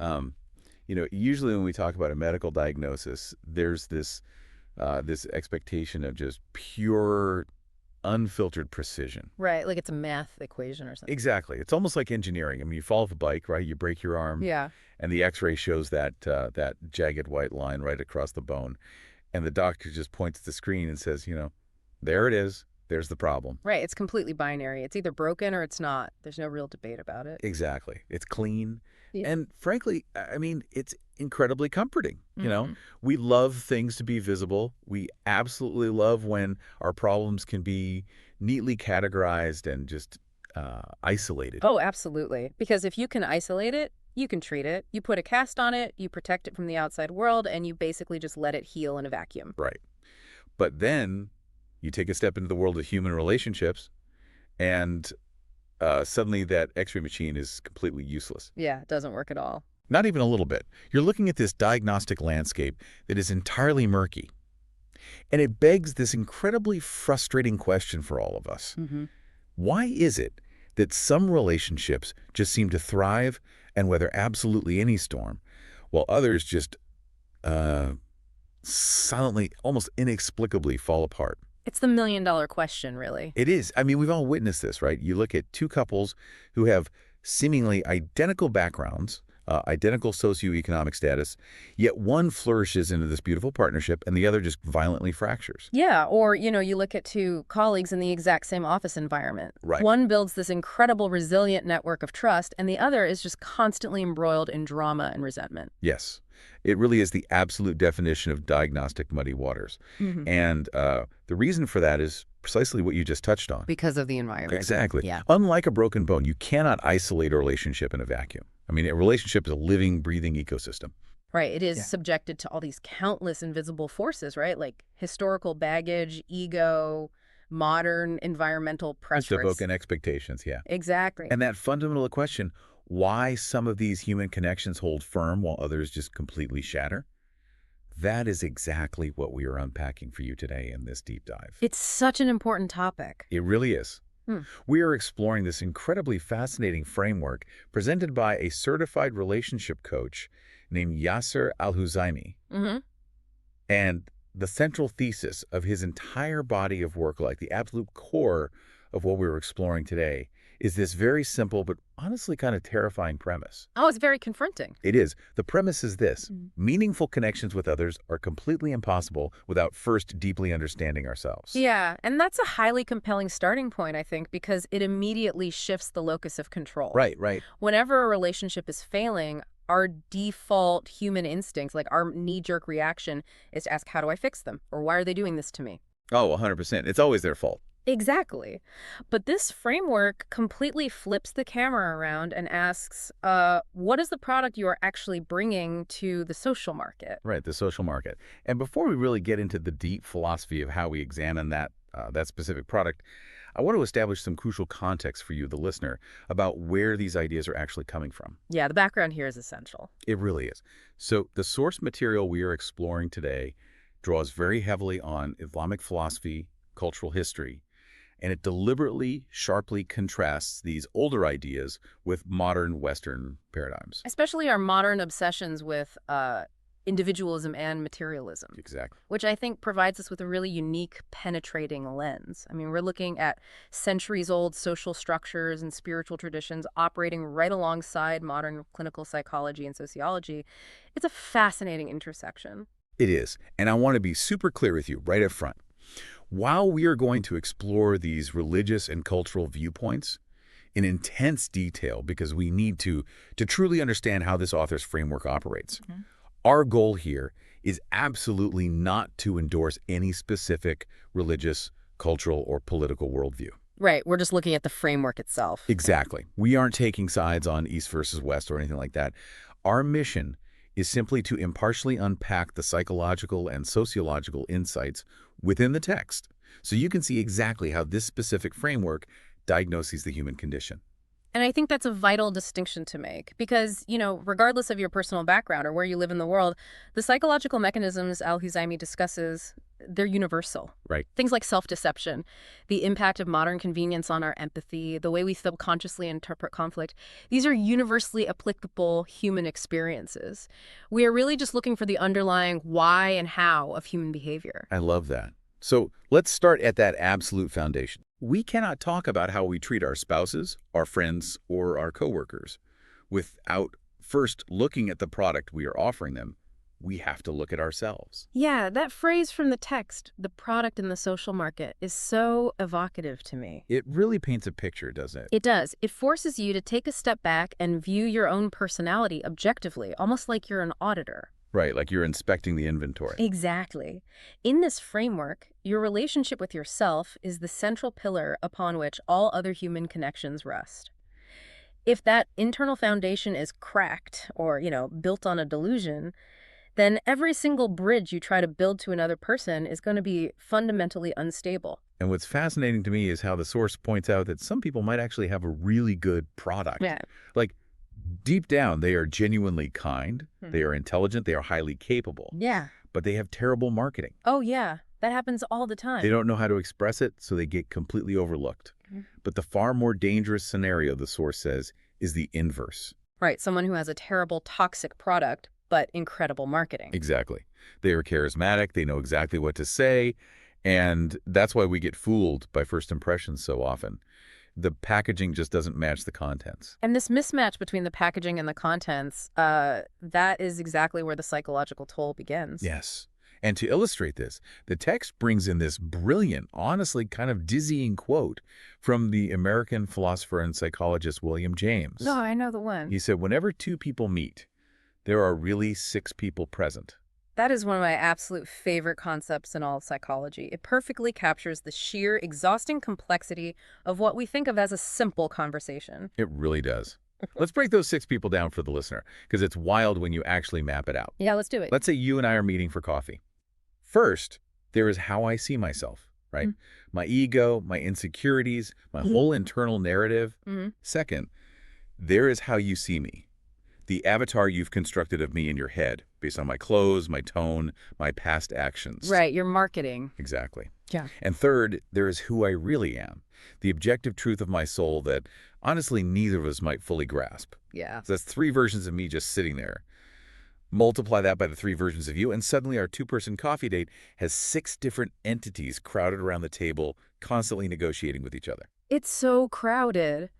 Um, usually when we talk about a medical diagnosis, there's this expectation of just pure, unfiltered precision. Right, like it's a math equation or something. Exactly. It's almost like engineering. I mean, you fall off a bike, right? You break your arm, Yeah. and the X-ray shows that jagged white line right across the bone, and the doctor just points at the screen and says, there it is. There's the problem. Right, it's completely binary. It's either broken or it's not. There's no real debate about it. Exactly. It's clean. Yeah. And frankly, I mean, it's incredibly comforting. Mhm. We love things to be visible. We absolutely love when our problems can be neatly categorized and just isolated. Oh, absolutely. Because if you can isolate it, you can treat it. You put a cast on it, you protect it from the outside world, and you basically just let it heal in a vacuum. Right. But then you take a step into the world of human relationships, and suddenly that X-ray machine is completely useless. Yeah, it doesn't work at all. Not even a little bit. You're looking at this diagnostic landscape that is entirely murky. And it begs this incredibly frustrating question for all of us. Hmm. Why is it that some relationships just seem to thrive and weather absolutely any storm, while others just silently, almost inexplicably fall apart? It's the million-dollar question, really. It is. I mean, we've all witnessed this, right? You look at two couples who have seemingly identical backgrounds, identical socioeconomic status, yet one flourishes into this beautiful partnership and the other just violently fractures. Yeah, or, you look at two colleagues in the exact same office environment. Right. One builds this incredible resilient network of trust, and the other is just constantly embroiled in drama and resentment. Yes. It really is the absolute definition of diagnostic muddy waters. Hmm. And the reason for that is precisely what you just touched on. Because of the environment. Exactly. Yeah. Unlike a broken bone, you cannot isolate a relationship in a vacuum. I mean, a relationship is a living, breathing ecosystem. Right. It is Yeah. subjected to all these countless invisible forces, right? Like historical baggage, ego, modern environmental Just pressures. evoking expectations, yeah. Exactly. And that fundamental question, why some of these human connections hold firm while others just completely shatter, that is exactly what we are unpacking for you today in this deep dive. It's such an important topic. It really is. Hmm. We are exploring this incredibly fascinating framework presented by a certified relationship coach named Yasser Al-Huzaimi. Hmm. And the central thesis of his entire body of work, like the absolute core of what we're exploring today, is this very simple but honestly kind of terrifying premise. Oh, it's very confronting. It is. The premise is this. Mm. Meaningful connections with others are completely impossible without first deeply understanding ourselves. Yeah, and that's a highly compelling starting point, I think, because it immediately shifts the locus of control. Right, right. Whenever a relationship is failing, our default human instinct, like our knee-jerk reaction, is to ask, how do I fix them? Or why are they doing this to me? Oh, 100%. It's always their fault. Exactly. But this framework completely flips the camera around and asks, what is the product you are actually bringing to the social market? Right, the social market. And before we really get into the deep philosophy of how we examine that specific product, I want to establish some crucial context for you, the listener, about where these ideas are actually coming from. Yeah, the background here is essential. It really is. So the source material we are exploring today draws very heavily on Islamic philosophy, cultural history, and it deliberately, sharply contrasts these older ideas with modern Western paradigms. Especially our modern obsessions with individualism and materialism, Exactly. which I think provides us with a really unique, penetrating lens. I mean, we're looking at centuries-old social structures and spiritual traditions operating right alongside modern clinical psychology and sociology. It's a fascinating intersection. It is. And I want to be super clear with you right up front. While we are going to explore these religious and cultural viewpoints in intense detail because we need to truly understand how this author's framework operates, our goal here is absolutely not to endorse any specific religious, cultural, or political worldview. Right, we're just looking at the framework itself. Exactly. We aren't taking sides on East versus West or anything like that. Our mission is simply to impartially unpack the psychological and sociological insights within the text so you can see exactly how this specific framework diagnoses the human condition. And I think that's a vital distinction to make because, regardless of your personal background or where you live in the world, the psychological mechanisms Al-Huzaymi discusses, they're universal. Right. Things like self-deception, the impact of modern convenience on our empathy, the way we subconsciously interpret conflict, these are universally applicable human experiences. We are really just looking for the underlying why and how of human behavior. I love that. So let's start at that absolute foundation. We cannot talk about how we treat our spouses, our friends, or our coworkers without first looking at the product we are offering them. We have to look at ourselves. Yeah, that phrase from the text, the product in the social market, is so evocative to me. It really paints a picture, doesn't it? It does. It forces you to take a step back and view your own personality objectively, almost like you're an auditor. Right, like you're inspecting the inventory. Exactly. In this framework, your relationship with yourself is the central pillar upon which all other human connections rest. If that internal foundation is cracked or, built on a delusion, then every single bridge you try to build to another person is going to be fundamentally unstable. And what's fascinating to me is how the source points out that some people might actually have a really good product. Yeah. Like, deep down, they are genuinely kind, they are intelligent, they are highly capable, Yeah. but they have terrible marketing. Oh, yeah. That happens all the time. They don't know how to express it, so they get completely overlooked. But the far more dangerous scenario, the source says, is the inverse. Right. Someone who has a terrible, toxic product, but incredible marketing. Exactly. They are charismatic, they know exactly what to say, and that's why we get fooled by first impressions so often. The packaging just doesn't match the contents. And this mismatch between the packaging and the contents, that is exactly where the psychological toll begins. Yes. And to illustrate this, the text brings in this brilliant, honestly kind of dizzying quote from the American philosopher and psychologist William James. No, I know the one. He said, whenever two people meet, there are really 6 people present. That is one of my absolute favorite concepts in all of psychology. It perfectly captures the sheer, exhausting complexity of what we think of as a simple conversation. It really does. Let's break those 6 people down for the listener, because it's wild when you actually map it out. Yeah, let's do it. Let's say you and I are meeting for coffee. First, there is how I see myself, right? My ego, my insecurities, my whole internal narrative. Second, there is how you see me. The avatar you've constructed of me in your head, based on my clothes, my tone, my past actions. Right, your marketing. Exactly. Yeah. And third, there is who I really am, the objective truth of my soul that, honestly, neither of us might fully grasp. Yeah. So that's 3 versions of me just sitting there. Multiply that by the 3 versions of you, and suddenly our 2-person coffee date has 6 different entities crowded around the table, constantly negotiating with each other. It's so crowded.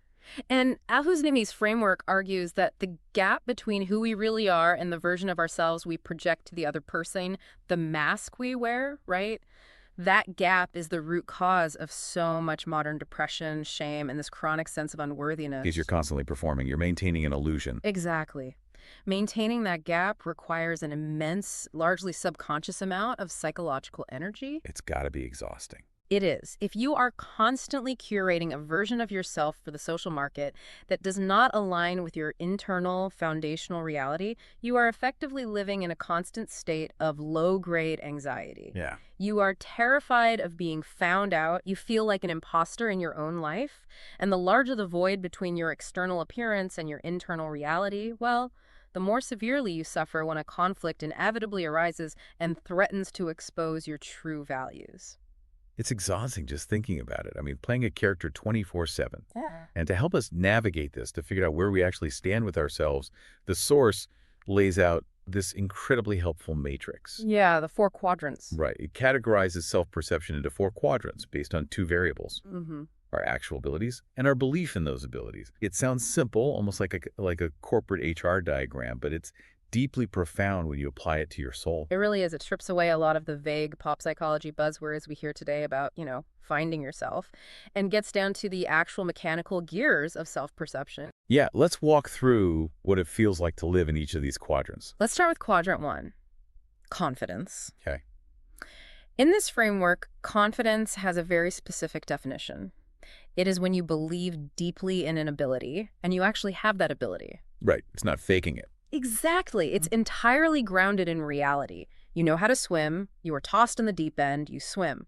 And Al-Huzaymi's framework argues that the gap between who we really are and the version of ourselves we project to the other person, the mask we wear, right? That gap is the root cause of so much modern depression, shame, and this chronic sense of unworthiness. Because you're constantly performing, you're maintaining an illusion. Exactly. Maintaining that gap requires an immense, largely subconscious amount of psychological energy. It's got to be exhausting. It is. If you are constantly curating a version of yourself for the social market that does not align with your internal foundational reality, you are effectively living in a constant state of low-grade anxiety. Yeah. You are terrified of being found out. You feel like an imposter in your own life. And the larger the void between your external appearance and your internal reality, well, the more severely you suffer when a conflict inevitably arises and threatens to expose your true values. It's exhausting just thinking about it. I mean, playing a character 24/7. Yeah. And to help us navigate this, to figure out where we actually stand with ourselves, the source lays out this incredibly helpful matrix. Yeah, the 4 quadrants. Right. It categorizes self-perception into 4 quadrants based on 2 variables. Our actual abilities and our belief in those abilities. It sounds simple, almost like a corporate HR diagram, but it's deeply profound when you apply it to your soul. It really is. It strips away a lot of the vague pop psychology buzzwords we hear today about, finding yourself, and gets down to the actual mechanical gears of self-perception. Yeah, let's walk through what it feels like to live in each of these quadrants. Let's start with quadrant 1, confidence. Okay. In this framework, confidence has a very specific definition. It is when you believe deeply in an ability, and you actually have that ability. Right. It's not faking it. Exactly. It's entirely grounded in reality. You know how to swim, you are tossed in the deep end, you swim.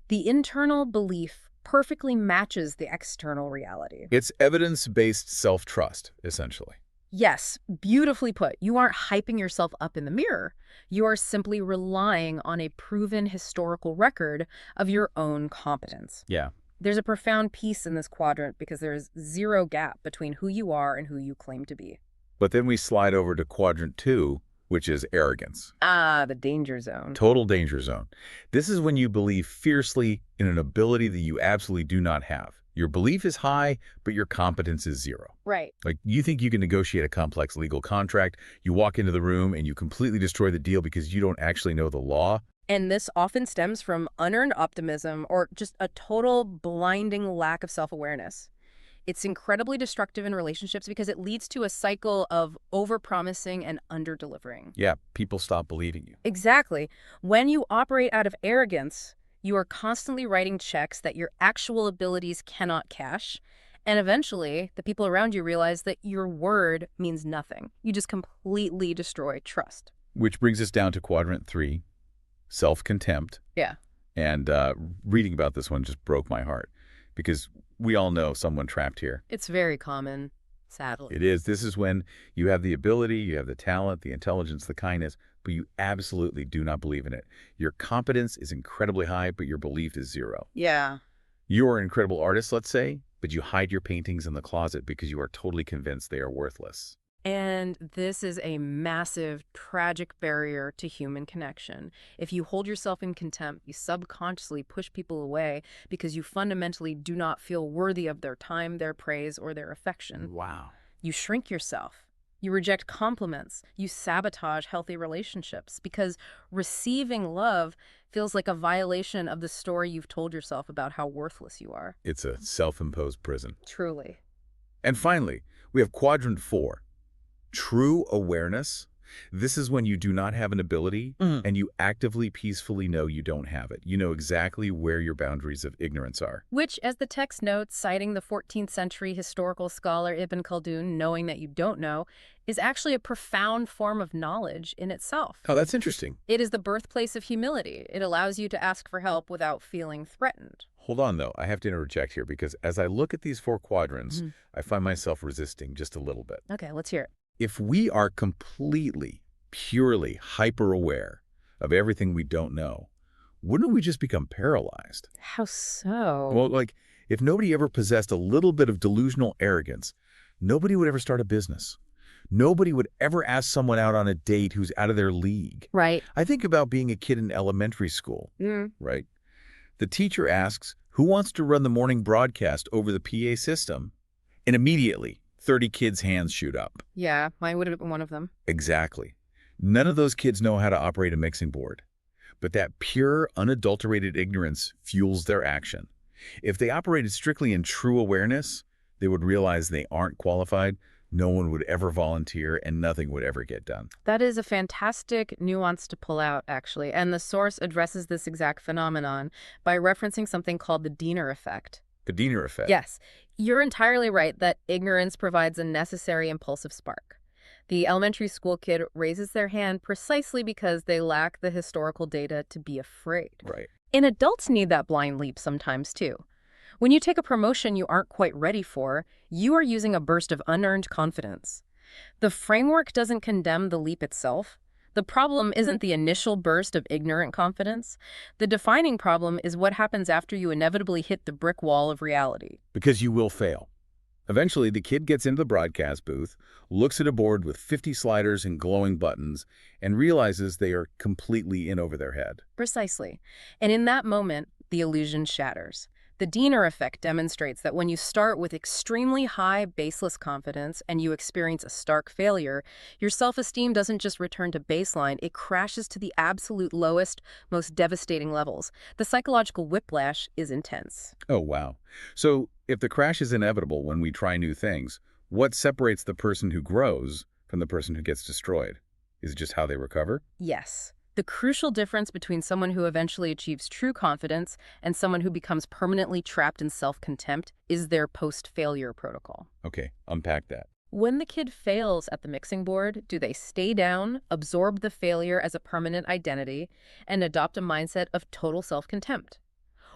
The internal belief perfectly matches the external reality. It's evidence-based self-trust, essentially. Yes, beautifully put. You aren't hyping yourself up in the mirror. You are simply relying on a proven historical record of your own competence. Yeah. There's a profound piece in this quadrant because there's zero gap between who you are and who you claim to be. But then we slide over to quadrant 2, which is arrogance. Ah, the danger zone. Total danger zone. This is when you believe fiercely in an ability that you absolutely do not have. Your belief is high, but your competence is zero. Right. Like, you think you can negotiate a complex legal contract, you walk into the room and you completely destroy the deal because you don't actually know the law. And this often stems from unearned optimism or just a total blinding lack of self-awareness. It's incredibly destructive in relationships because it leads to a cycle of overpromising and underdelivering. Yeah, people stop believing you. Exactly. When you operate out of arrogance, you are constantly writing checks that your actual abilities cannot cash. And eventually, the people around you realize that your word means nothing. You just completely destroy trust. Which brings us down to quadrant 3, self-contempt. Yeah. And reading about this one just broke my heart because we all know someone trapped here. It's very common, sadly. It is. This is when you have the ability, you have the talent, the intelligence, the kindness, but you absolutely do not believe in it. Your competence is incredibly high, but your belief is zero. Yeah. You're an incredible artist, let's say, but you hide your paintings in the closet because you are totally convinced they are worthless. And this is a massive, tragic barrier to human connection. If you hold yourself in contempt, you subconsciously push people away because you fundamentally do not feel worthy of their time, their praise, or their affection. Wow. You shrink yourself. You reject compliments. You sabotage healthy relationships because receiving love feels like a violation of the story you've told yourself about how worthless you are. It's a self-imposed prison. Truly. And finally, we have quadrant 4. True awareness. This is when you do not have an ability and you actively, peacefully know you don't have it. You know exactly where your boundaries of ignorance are. Which, as the text notes, citing the 14th century historical scholar Ibn Khaldun, knowing that you don't know, is actually a profound form of knowledge in itself. Oh, that's interesting. It is the birthplace of humility. It allows you to ask for help without feeling threatened. Hold on, though. I have to interject here because as I look at these 4 quadrants, I find myself resisting just a little bit. Okay, let's hear it. If we are completely, purely hyper-aware of everything we don't know, wouldn't we just become paralyzed? How so? Well, like, if nobody ever possessed a little bit of delusional arrogance, nobody would ever start a business. Nobody would ever ask someone out on a date who's out of their league. Right. I think about being a kid in elementary school, right? The teacher asks, who wants to run the morning broadcast over the PA system? And immediately, 30 kids' hands shoot up. Yeah, mine would have been one of them. Exactly. None of those kids know how to operate a mixing board. But that pure, unadulterated ignorance fuels their action. If they operated strictly in true awareness, they would realize they aren't qualified, no one would ever volunteer, and nothing would ever get done. That is a fantastic nuance to pull out, actually. And the source addresses this exact phenomenon by referencing something called the Diener effect. The Diener effect. Yes, you're entirely right that ignorance provides a necessary impulsive spark. The elementary school kid raises their hand precisely because they lack the historical data to be afraid. Right. And adults need that blind leap sometimes, too. When you take a promotion you aren't quite ready for, you are using a burst of unearned confidence. The framework doesn't condemn the leap itself. The problem isn't the initial burst of ignorant confidence. The defining problem is what happens after you inevitably hit the brick wall of reality. Because you will fail. Eventually, the kid gets into the broadcast booth, looks at a board with 50 sliders and glowing buttons, and realizes they are completely in over their head. Precisely. And in that moment, the illusion shatters. The Diener effect demonstrates that when you start with extremely high, baseless confidence and you experience a stark failure, your self-esteem doesn't just return to baseline, it crashes to the absolute lowest, most devastating levels. The psychological whiplash is intense. Oh, wow. So if the crash is inevitable when we try new things, what separates the person who grows from the person who gets destroyed? Is it just how they recover? Yes. The crucial difference between someone who eventually achieves true confidence and someone who becomes permanently trapped in self-contempt is their post-failure protocol. Okay, unpack that. When the kid fails at the mixing board, do they stay down, absorb the failure as a permanent identity, and adopt a mindset of total self-contempt?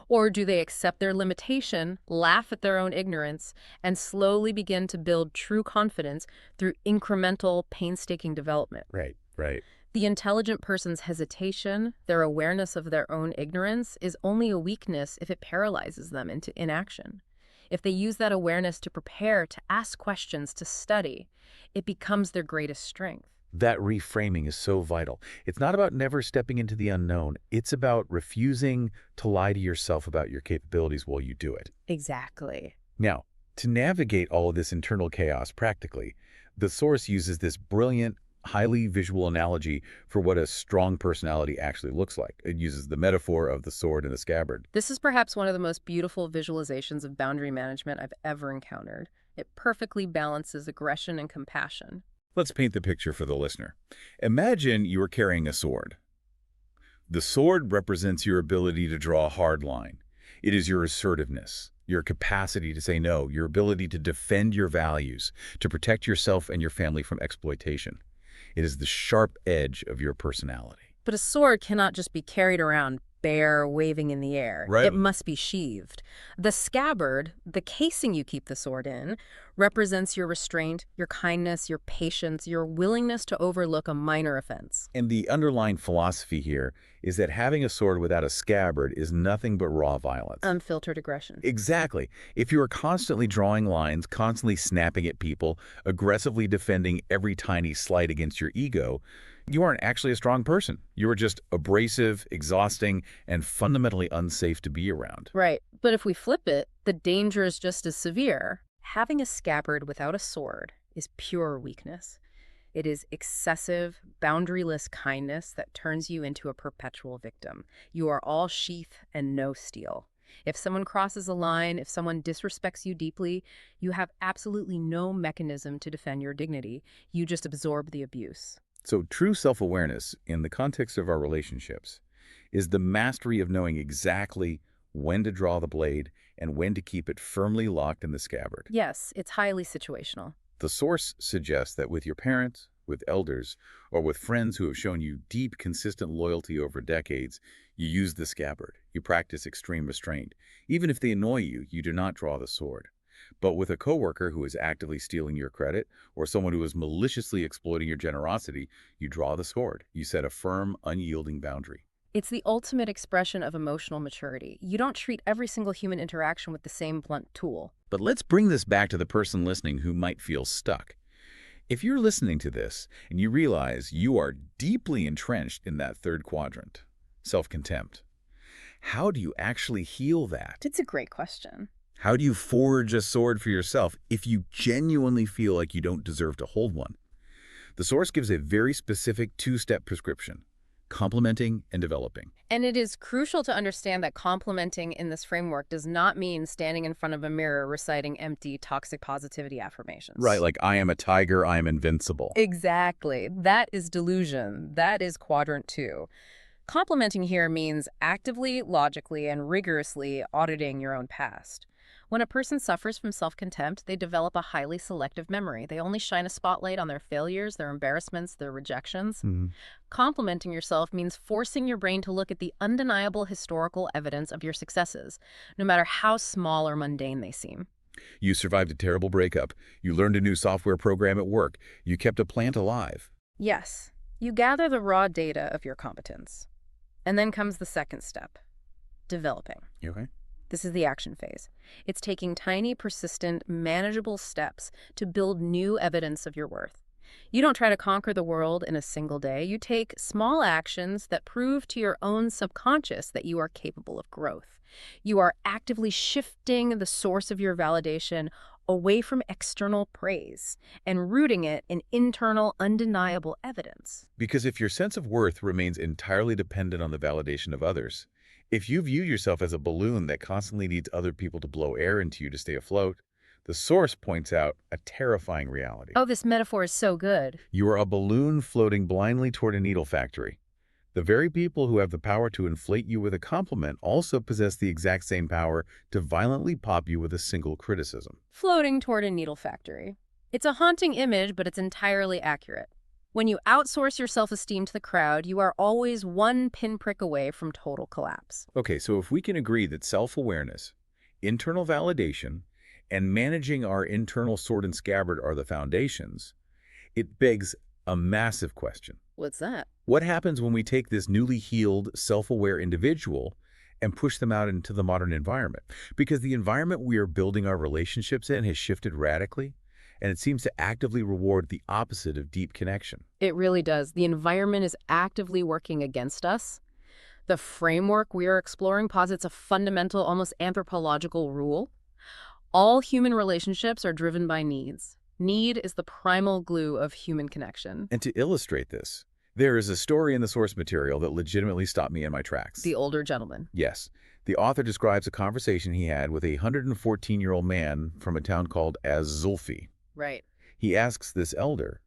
Or do they accept their limitation, laugh at their own ignorance, and slowly begin to build true confidence through incremental, painstaking development? Right, right. The intelligent person's hesitation, their awareness of their own ignorance, is only a weakness if it paralyzes them into inaction. If they use that awareness to prepare, to ask questions, to study, it becomes their greatest strength. That reframing is so vital. It's not about never stepping into the unknown. It's about refusing to lie to yourself about your capabilities while you do it. Exactly. Now, to navigate all of this internal chaos practically, the source uses this brilliant, highly visual analogy for what a strong personality actually looks like. It uses the metaphor of the sword and the scabbard. This is perhaps one of the most beautiful visualizations of boundary management I've ever encountered. It perfectly balances aggression and compassion. Let's paint the picture for the listener. Imagine you are carrying a sword. The sword represents your ability to draw a hard line. It is your assertiveness, your capacity to say no, your ability to defend your values, to protect yourself and your family from exploitation. It is the sharp edge of your personality. But a sword cannot just be carried around bare, waving in the air. Right. It must be sheathed. The scabbard, the casing you keep the sword in, represents your restraint, your kindness, your patience, your willingness to overlook a minor offense. And the underlying philosophy here is that having a sword without a scabbard is nothing but raw violence. Unfiltered aggression. Exactly. If you are constantly drawing lines, constantly snapping at people, aggressively defending every tiny slight against your ego, you aren't actually a strong person. You are just abrasive, exhausting, and fundamentally unsafe to be around. Right. But if we flip it, the danger is just as severe. Having a scabbard without a sword is pure weakness. It is excessive, boundaryless kindness that turns you into a perpetual victim. You are all sheath and no steel. If someone crosses a line, if someone disrespects you deeply, you have absolutely no mechanism to defend your dignity. You just absorb the abuse. So true self-awareness, in the context of our relationships, is the mastery of knowing exactly when to draw the blade and when to keep it firmly locked in the scabbard. Yes, it's highly situational. The source suggests that with your parents, with elders, or with friends who have shown you deep, consistent loyalty over decades, you use the scabbard. You practice extreme restraint. Even if they annoy you, you do not draw the sword. But with a coworker who is actively stealing your credit, or someone who is maliciously exploiting your generosity, you draw the sword. You set a firm, unyielding boundary. It's the ultimate expression of emotional maturity. You don't treat every single human interaction with the same blunt tool. But let's bring this back to the person listening who might feel stuck. If you're listening to this and you realize you are deeply entrenched in that third quadrant, self-contempt, how do you actually heal that? It's a great question. How do you forge a sword for yourself if you genuinely feel like you don't deserve to hold one? The source gives a very specific two-step prescription: complementing and developing. And it is crucial to understand that complimenting in this framework does not mean standing in front of a mirror reciting empty, toxic positivity affirmations. Right, like I am a tiger, I am invincible. Exactly. That is delusion. That is quadrant 2. Complimenting here means actively, logically, and rigorously auditing your own past. When a person suffers from self-contempt, they develop a highly selective memory. They only shine a spotlight on their failures, their embarrassments, their rejections. Complimenting yourself means forcing your brain to look at the undeniable historical evidence of your successes, no matter how small or mundane they seem. You survived a terrible breakup. You learned a new software program at work. You kept a plant alive. Yes, you gather the raw data of your competence. And then comes the second step, developing. You okay? This is the action phase. It's taking tiny, persistent, manageable steps to build new evidence of your worth. You don't try to conquer the world in a single day. You take small actions that prove to your own subconscious that you are capable of growth. You are actively shifting the source of your validation away from external praise and rooting it in internal, undeniable evidence. Because if your sense of worth remains entirely dependent on the validation of others, if you view yourself as a balloon that constantly needs other people to blow air into you to stay afloat, the source points out a terrifying reality. Oh, this metaphor is so good. You are a balloon floating blindly toward a needle factory. The very people who have the power to inflate you with a compliment also possess the exact same power to violently pop you with a single criticism. Floating toward a needle factory. It's a haunting image, but it's entirely accurate. When you outsource your self-esteem to the crowd, you are always one pinprick away from total collapse. Okay, so if we can agree that self-awareness, internal validation, and managing our internal sword and scabbard are the foundations, it begs a massive question. What's that? What happens when we take this newly healed, self-aware individual and push them out into the modern environment? Because the environment we are building our relationships in has shifted radically, and it seems to actively reward the opposite of deep connection. It really does. The environment is actively working against us. The framework we are exploring posits a fundamental, almost anthropological rule. All human relationships are driven by needs. Need is the primal glue of human connection. And to illustrate this, there is a story in the source material that legitimately stopped me in my tracks. The older gentleman. Yes. The author describes a conversation he had with a 114-year-old man from a town called Az-Zulfi. Right. He asks this elder,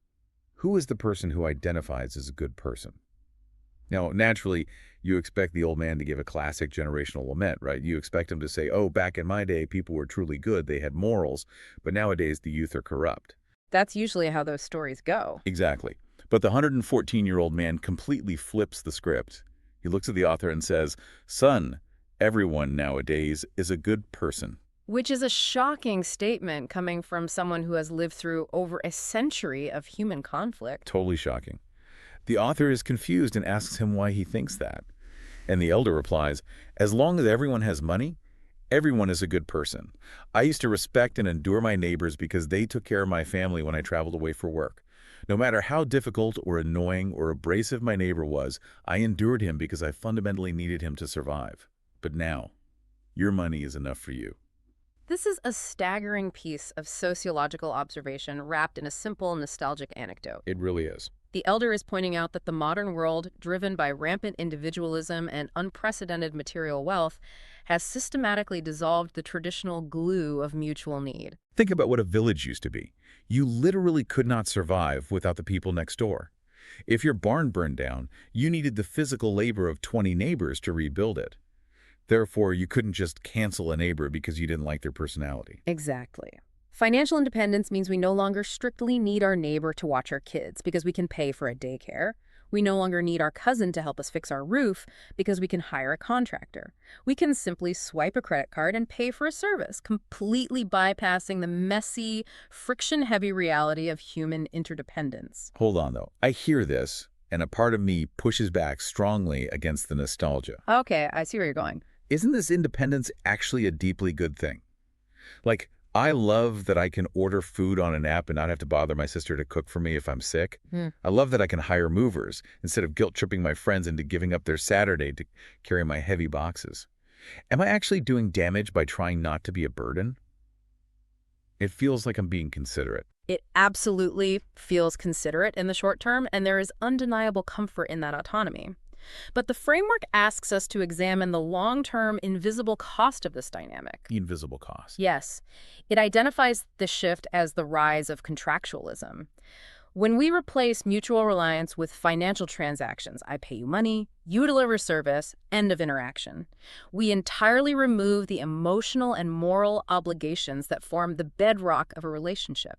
who is the person who identifies as a good person? Now, naturally, you expect the old man to give a classic generational lament, right? You expect him to say, oh, back in my day, people were truly good, they had morals, but nowadays the youth are corrupt. That's usually how those stories go. Exactly. But the 114-year-old man completely flips the script. He looks at the author and says, son, everyone nowadays is a good person. Which is a shocking statement coming from someone who has lived through over a century of human conflict. Totally shocking. The author is confused and asks him why he thinks that. And the elder replies, as long as everyone has money, everyone is a good person. I used to respect and endure my neighbors because they took care of my family when I traveled away for work. No matter how difficult or annoying or abrasive my neighbor was, I endured him because I fundamentally needed him to survive. But now, your money is enough for you. This is a staggering piece of sociological observation wrapped in a simple, nostalgic anecdote. It really is. The elder is pointing out that the modern world, driven by rampant individualism and unprecedented material wealth, has systematically dissolved the traditional glue of mutual need. Think about what a village used to be. You literally could not survive without the people next door. If your barn burned down, you needed the physical labor of 20 neighbors to rebuild it. Therefore, you couldn't just cancel a neighbor because you didn't like their personality. Exactly. Financial independence means we no longer strictly need our neighbor to watch our kids because we can pay for a daycare. We no longer need our cousin to help us fix our roof because we can hire a contractor. We can simply swipe a credit card and pay for a service, completely bypassing the messy, friction-heavy reality of human interdependence. Hold on, though. I hear this, and a part of me pushes back strongly against the nostalgia. Okay, I see where you're going. Isn't this independence actually a deeply good thing? Like, I love that I can order food on an app and not have to bother my sister to cook for me if I'm sick. I love that I can hire movers instead of guilt-tripping my friends into giving up their Saturday to carry my heavy boxes. Am I actually doing damage by trying not to be a burden? It feels like I'm being considerate. It absolutely feels considerate in the short term, and there is undeniable comfort in that autonomy. But the framework asks us to examine the long-term invisible cost of this dynamic. The invisible cost. Yes, it identifies the shift as the rise of contractualism. When we replace mutual reliance with financial transactions, I pay you money, you deliver service, end of interaction, we entirely remove the emotional and moral obligations that form the bedrock of a relationship.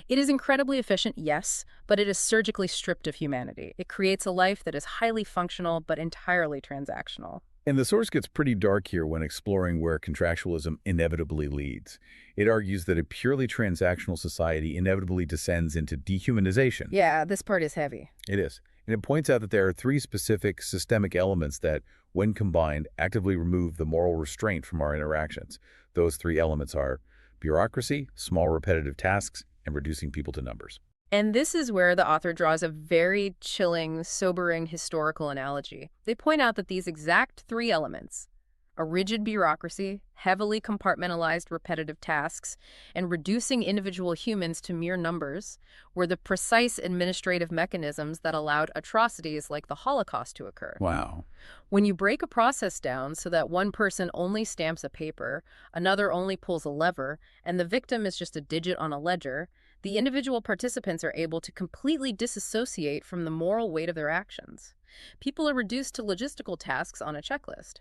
It is incredibly efficient, yes, but it is surgically stripped of humanity. It creates a life that is highly functional but entirely transactional. And the source gets pretty dark here when exploring where contractualism inevitably leads. It argues that a purely transactional society inevitably descends into dehumanization. Yeah, this part is heavy. It is. And it points out that there are three specific systemic elements that, when combined, actively remove the moral restraint from our interactions. Those three elements are bureaucracy, small repetitive tasks, and reducing people to numbers. And this is where the author draws a very chilling, sobering historical analogy. They point out that these exact three elements, a rigid bureaucracy, heavily compartmentalized repetitive tasks, and reducing individual humans to mere numbers, were the precise administrative mechanisms that allowed atrocities like the Holocaust to occur. Wow. When you break a process down so that one person only stamps a paper, another only pulls a lever, and the victim is just a digit on a ledger, the individual participants are able to completely disassociate from the moral weight of their actions. People are reduced to logistical tasks on a checklist.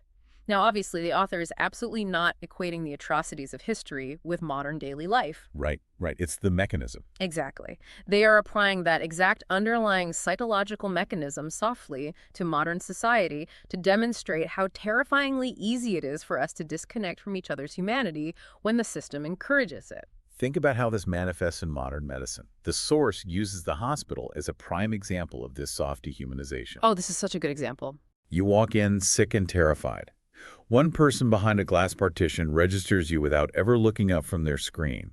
Now, obviously, the author is absolutely not equating the atrocities of history with modern daily life. Right, right. It's the mechanism. Exactly. They are applying that exact underlying psychological mechanism softly to modern society to demonstrate how terrifyingly easy it is for us to disconnect from each other's humanity when the system encourages it. Think about how this manifests in modern medicine. The source uses the hospital as a prime example of this soft dehumanization. Oh, this is such a good example. You walk in sick and terrified. One person behind a glass partition registers you without ever looking up from their screen.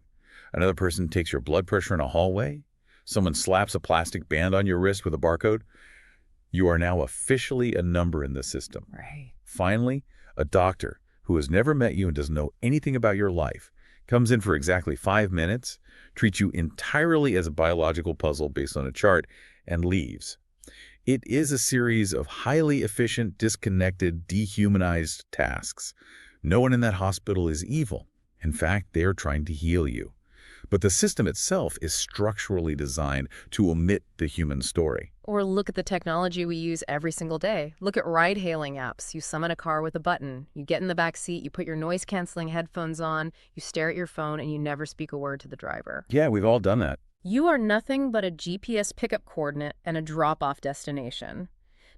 Another person takes your blood pressure in a hallway. Someone slaps a plastic band on your wrist with a barcode. You are now officially a number in the system. Right. Finally, a doctor who has never met you and doesn't know anything about your life comes in for exactly 5 minutes, treats you entirely as a biological puzzle based on a chart, and leaves. It is a series of highly efficient, disconnected, dehumanized tasks. No one in that hospital is evil. In fact, they are trying to heal you. But the system itself is structurally designed to omit the human story. Or look at the technology we use every single day. Look at ride-hailing apps. You summon a car with a button. You get in the back seat, you put your noise-canceling headphones on, you stare at your phone, and you never speak a word to the driver. Yeah, we've all done that. You are nothing but a GPS pickup coordinate and a drop-off destination.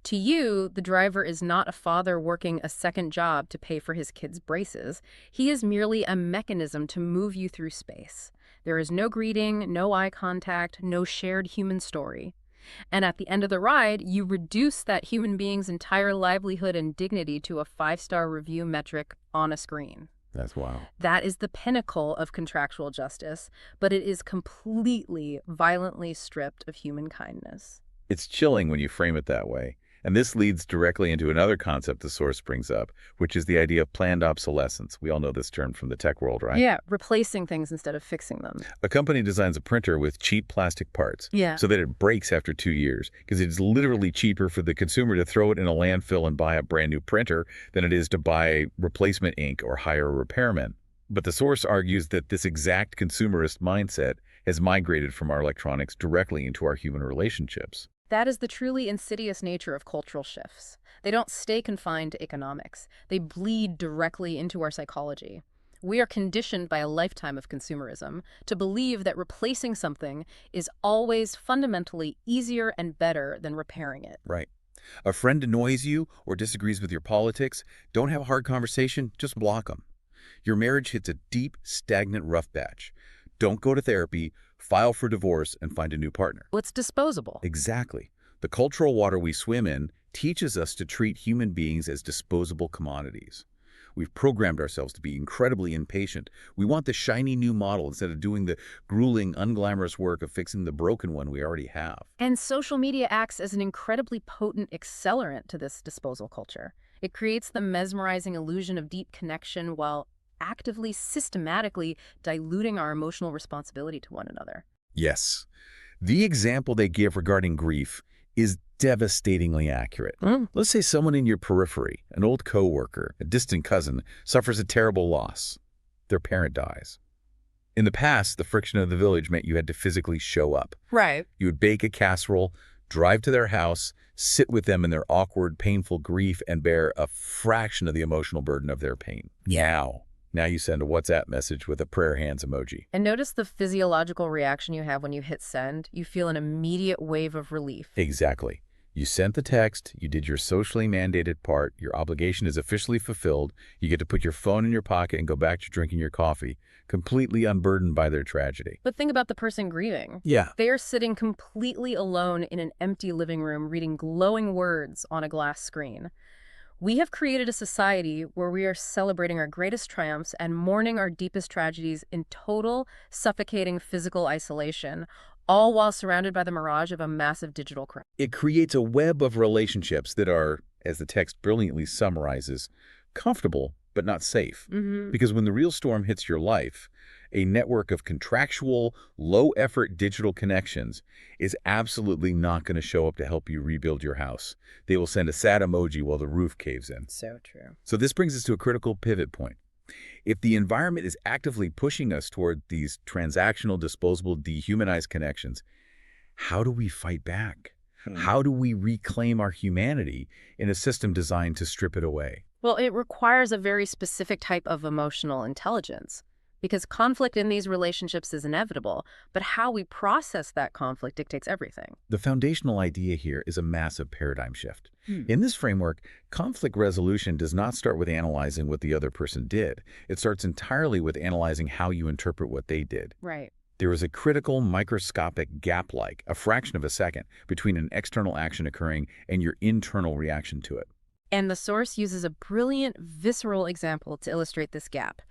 To you, the driver is not a father working a second job to pay for his kids' braces. He is merely a mechanism to move you through space. There is no greeting, no eye contact, no shared human story. And at the end of the ride, you reduce that human being's entire livelihood and dignity to a 5-star review metric on a screen. That's wild. That is the pinnacle of contractual justice, but it is completely, violently stripped of human kindness. It's chilling when you frame it that way. And this leads directly into another concept the source brings up, which is the idea of planned obsolescence. We all know this term from the tech world, right? Yeah, replacing things instead of fixing them. A company designs a printer with cheap plastic parts Yeah. so that it breaks after 2 years, because it's literally cheaper for the consumer to throw it in a landfill and buy a brand new printer than it is to buy replacement ink or hire a repairman. But the source argues that this exact consumerist mindset has migrated from our electronics directly into our human relationships. That is the truly insidious nature of cultural shifts. They don't stay confined to economics. They bleed directly into our psychology. We are conditioned by a lifetime of consumerism to believe that replacing something is always fundamentally easier and better than repairing it. Right. A friend annoys you or disagrees with your politics, don't have a hard conversation, just block them. Your marriage hits a deep, stagnant rough patch. Don't go to therapy, file for divorce, and find a new partner. Well, it's disposable. Exactly. The cultural water we swim in teaches us to treat human beings as disposable commodities. We've programmed ourselves to be incredibly impatient. We want the shiny new model instead of doing the grueling, unglamorous work of fixing the broken one we already have. And social media acts as an incredibly potent accelerant to this disposal culture. It creates the mesmerizing illusion of deep connection while actively, systematically diluting our emotional responsibility to one another. Yes. The example they give regarding grief is devastatingly accurate. Let's say someone in your periphery, an old coworker, a distant cousin, suffers a terrible loss. Their parent dies. In the past, the friction of the village meant you had to physically show up. Right. You would bake a casserole, drive to their house, sit with them in their awkward, painful grief, and bear a fraction of the emotional burden of their pain. Now you send a WhatsApp message with a prayer hands emoji. And notice the physiological reaction you have when you hit send. You feel an immediate wave of relief. Exactly. You sent the text, you did your socially mandated part, your obligation is officially fulfilled, you get to put your phone in your pocket and go back to drinking your coffee, completely unburdened by their tragedy. But think about the person grieving. Yeah. They are sitting completely alone in an empty living room reading glowing words on a glass screen. We have created a society where we are celebrating our greatest triumphs and mourning our deepest tragedies in total, suffocating physical isolation, all while surrounded by the mirage of a massive digital crowd. It creates a web of relationships that are, as the text brilliantly summarizes, comfortable but not safe. Because when the real storm hits your life, a network of contractual, low-effort digital connections is absolutely not going to show up to help you rebuild your house. They will send a sad emoji while the roof caves in. So true. So this brings us to a critical pivot point. If the environment is actively pushing us toward these transactional, disposable, dehumanized connections, how do we fight back? How do we reclaim our humanity in a system designed to strip it away? Well, it requires a very specific type of emotional intelligence because conflict in these relationships is inevitable, but how we process that conflict dictates everything. The foundational idea here is a massive paradigm shift. Hmm. In this framework, conflict resolution does not start with analyzing what the other person did. It starts entirely with analyzing how you interpret what they did. Right. There is a critical microscopic gap, like a fraction of a second, between an external action occurring and your internal reaction to it. And the source uses a brilliant, visceral example to illustrate this gap.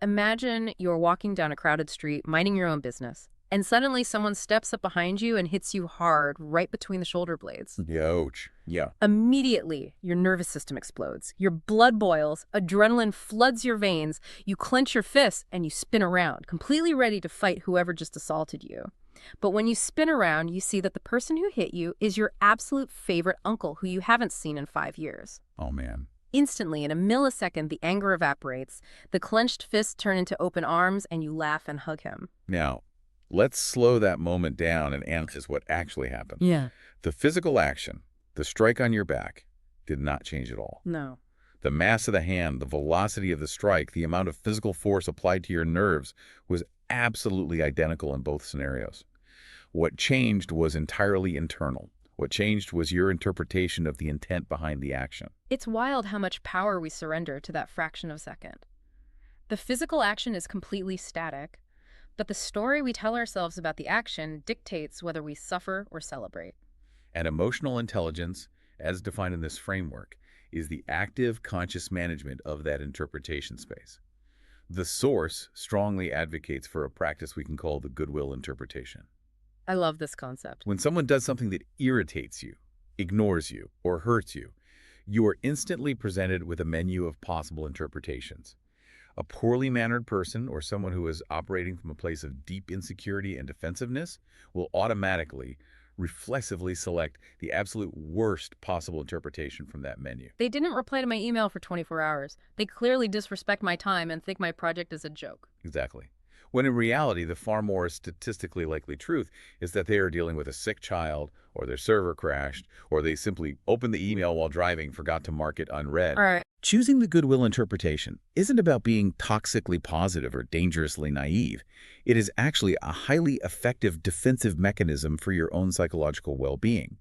Imagine you're walking down a crowded street, minding your own business, and suddenly someone steps up behind you and hits you hard right between the shoulder blades. Ouch. Yeah. Immediately, your nervous system explodes. Your blood boils, adrenaline floods your veins, you clench your fists, and you spin around, completely ready to fight whoever just assaulted you. But when you spin around, you see that the person who hit you is your absolute favorite uncle who you haven't seen in 5 years. Oh, man. Instantly, in a millisecond, the anger evaporates, the clenched fists turn into open arms, and you laugh and hug him. Now, let's slow that moment down and analyze what actually happened. Yeah. The physical action, the strike on your back, did not change at all. No. The mass of the hand, the velocity of the strike, the amount of physical force applied to your nerves was absolutely identical in both scenarios. What changed was entirely internal. What changed was your interpretation of the intent behind the action. It's wild how much power we surrender to that fraction of a second. The physical action is completely static, but the story we tell ourselves about the action dictates whether we suffer or celebrate. And emotional intelligence, as defined in this framework, is the active, conscious management of that interpretation space. The source strongly advocates for a practice we can call the goodwill interpretation. I love this concept. When someone does something that irritates you, ignores you, or hurts you, you are instantly presented with a menu of possible interpretations. A poorly mannered person or someone who is operating from a place of deep insecurity and defensiveness will automatically, reflexively select the absolute worst possible interpretation from that menu. They didn't reply to my email for 24 hours. They clearly disrespect my time and think my project is a joke. Exactly. When in reality, the far more statistically likely truth is that they are dealing with a sick child, or their server crashed, or they simply opened the email while driving, forgot to mark it unread. All right. Choosing the goodwill interpretation isn't about being toxically positive or dangerously naive. It is actually a highly effective defensive mechanism for your own psychological well-being.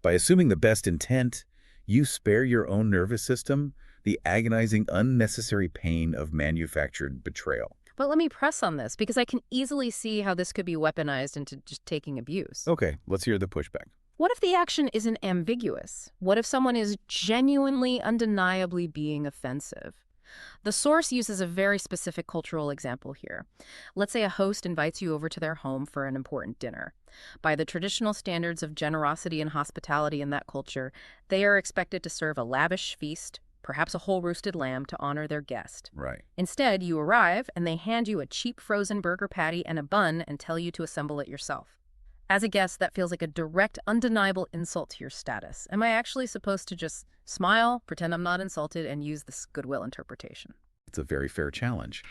By assuming the best intent, you spare your own nervous system the agonizing, unnecessary pain of manufactured betrayal. But let me press on this, because I can easily see how this could be weaponized into just taking abuse. Okay, let's hear the pushback. What if the action isn't ambiguous? What if someone is genuinely, undeniably being offensive? The source uses a very specific cultural example here. Let's say a host invites you over to their home for an important dinner. By the traditional standards of generosity and hospitality in that culture, they are expected to serve a lavish feast, perhaps a whole roasted lamb, to honor their guest. Right. Instead, you arrive and they hand you a cheap frozen burger patty and a bun and tell you to assemble it yourself. As a guest, that feels like a direct, undeniable insult to your status. Am I actually supposed to just smile, pretend I'm not insulted, and use this goodwill interpretation? It's a very fair challenge.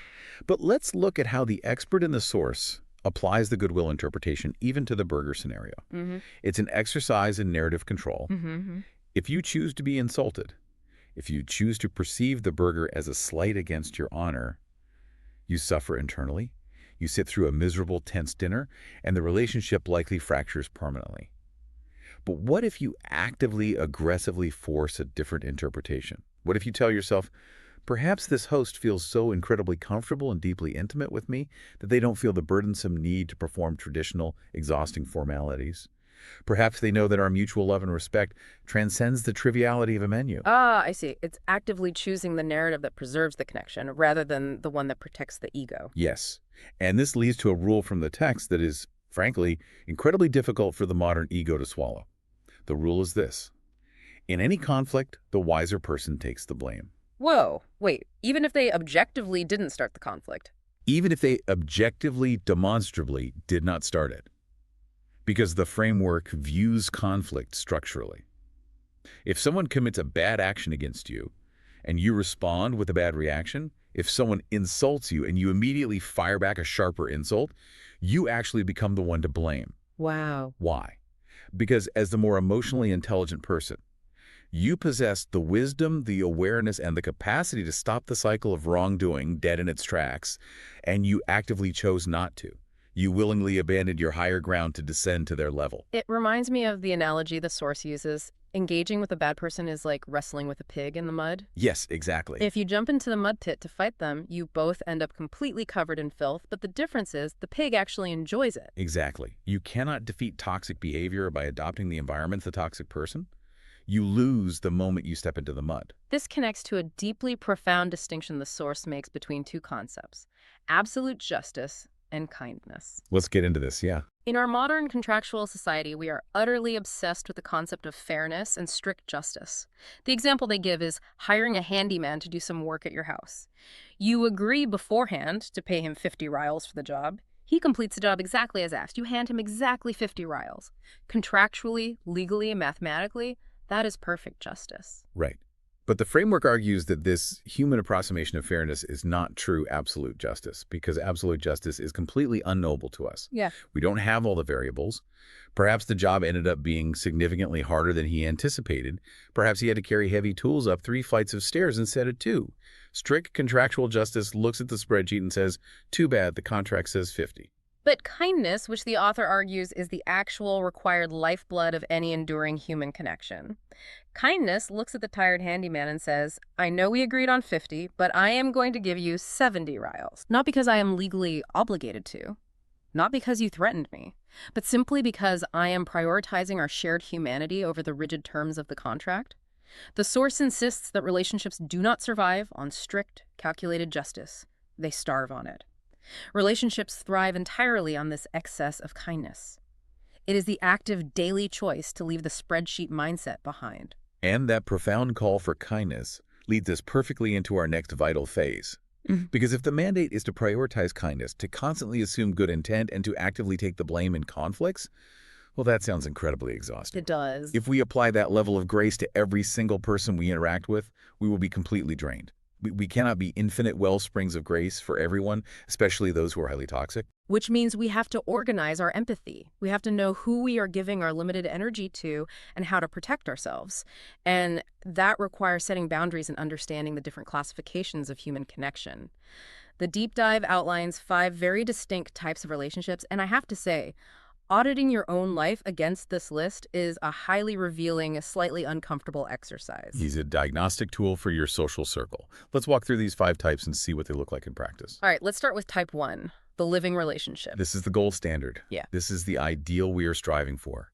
But let's look at how the expert in the source applies the goodwill interpretation even to the burger scenario. It's an exercise in narrative control. If you choose to be insulted, if you choose to perceive the burger as a slight against your honor, you suffer internally, you sit through a miserable, tense dinner, and the relationship likely fractures permanently. But what if you actively, aggressively force a different interpretation? What if you tell yourself, perhaps this host feels so incredibly comfortable and deeply intimate with me that they don't feel the burdensome need to perform traditional, exhausting formalities? Perhaps they know that our mutual love and respect transcends the triviality of a menu. Ah, I see. It's actively choosing the narrative that preserves the connection rather than the one that protects the ego. Yes. And this leads to a rule from the text that is, frankly, incredibly difficult for the modern ego to swallow. The rule is this: in any conflict, the wiser person takes the blame. Whoa, wait, even if they objectively didn't start the conflict? Even if they objectively, demonstrably did not start it. Because the framework views conflict structurally. If someone commits a bad action against you, and you respond with a bad reaction, if someone insults you and you immediately fire back a sharper insult, you actually become the one to blame. Wow. Why? Because as the more emotionally intelligent person, You possessed the wisdom, the awareness, and the capacity to stop the cycle of wrongdoing dead in its tracks, and you actively chose not to. You willingly abandoned your higher ground to descend to their level. It reminds me of the analogy the Source uses. Engaging with a bad person is like wrestling with a pig in the mud. Yes, exactly. If you jump into the mud pit to fight them, you both end up completely covered in filth, but the difference is the pig actually enjoys it. Exactly. You cannot defeat toxic behavior by adopting the environment of the toxic person. You lose the moment you step into the mud. This connects to a deeply profound distinction the Source makes between two concepts: absolute justice and kindness. Let's get into this, yeah. In our modern contractual society, we are utterly obsessed with the concept of fairness and strict justice. The example they give is hiring a handyman to do some work at your house. You agree beforehand to pay him 50 rials for the job. He completes the job exactly as asked. You hand him exactly 50 rials. Contractually, legally, and mathematically, that is perfect justice. Right. But the framework argues that this human approximation of fairness is not true absolute justice, because absolute justice is completely unknowable to us. Yeah. We don't have all the variables. Perhaps the job ended up being significantly harder than he anticipated. Perhaps he had to carry heavy tools up 3 flights of stairs instead of 2. Strict contractual justice looks at the spreadsheet and says, too bad, the contract says 50. But kindness, which the author argues is the actual required lifeblood of any enduring human connection. Kindness looks at the tired handyman and says, I know we agreed on 50, but I am going to give you 70 rials. Not because I am legally obligated to, not because you threatened me, but simply because I am prioritizing our shared humanity over the rigid terms of the contract. The Source insists that relationships do not survive on strict, calculated justice. They starve on it. Relationships thrive entirely on this excess of kindness. It is the active daily choice to leave the spreadsheet mindset behind. And that profound call for kindness leads us perfectly into our next vital phase. Because if the mandate is to prioritize kindness, to constantly assume good intent, and to actively take the blame in conflicts, well, that sounds incredibly exhausting. It does. If we apply that level of grace to every single person we interact with, we will be completely drained. We cannot be infinite wellsprings of grace for everyone, especially those who are highly toxic. Which means we have to organize our empathy. We have to know who we are giving our limited energy to and how to protect ourselves. And that requires setting boundaries and understanding the different classifications of human connection. The deep dive outlines 5 very distinct types of relationships, and I have to say, auditing your own life against this list is a highly revealing, slightly uncomfortable exercise. He's a diagnostic tool for your social circle. Let's walk through these 5 types and see what they look like in practice. All right, let's start with type 1, the living relationship. This is the gold standard. Yeah. This is the ideal we are striving for.